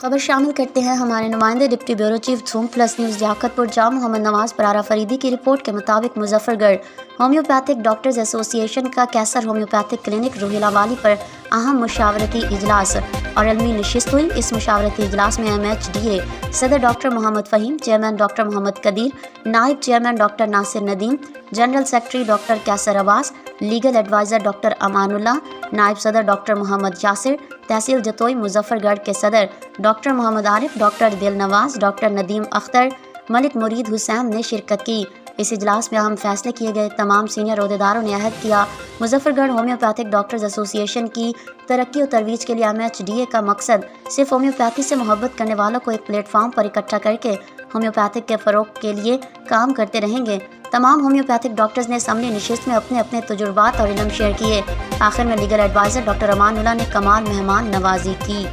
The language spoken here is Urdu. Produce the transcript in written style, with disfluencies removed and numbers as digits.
خبر شامل کرتے ہیں ہمارے نمائندے deputy bureau chief zoom plus news Liaquatpur Jam محمد نواز پرارہ فریدی کی رپورٹ کے مطابق مظفر گڑھ ہومیوپیتھک ڈاکٹرز ایسوسی ایشن کا کیسر ہومیوپیتھک کلینک روہیلہ والی پر اہم مشاورتی اجلاس اور علمی نشست ہوئی۔ اس مشاورتی اجلاس میں MHDA صدر ڈاکٹر محمد فہیم، چیئرمین ڈاکٹر محمد قدیر، نائب چیئرمین ڈاکٹر ناصر ندیم، جنرل سیکرٹری ڈاکٹر کیسر عباس، legal adviser doctor Aman Ullah, نائب صدر ڈاکٹر محمد یاسر، تحصیل جتوئی مظفر گڑھ کے صدر ڈاکٹر محمد عارف، ڈاکٹر دل نواز، ڈاکٹر ندیم اختر، ملک مرید حسین نے شرکت کی۔ اس اجلاس میں اہم فیصلے کیے گئے۔ تمام سینئر عہدیداروں نے عہد کیا مظفر گڑھ ہومیوپیتھک ڈاکٹرز ایسوسی ایشن کی ترقی و ترویج کے لیے MHDA کا مقصد صرف ہومیوپیتھی سے محبت کرنے والوں کو ایک پلیٹ فارم پر اکٹھا کر کے ہومیوپیتھک کے فروغ کے لیے کام کرتے رہیں گے۔ تمام ہومیوپیتھک ڈاکٹرز نے اسمبلی نشست میں اپنے اپنے تجربات اور علم شیئر کیے۔ آخر میں legal adviser doctor Aman Ullah نے کمال مہمان نوازی کی۔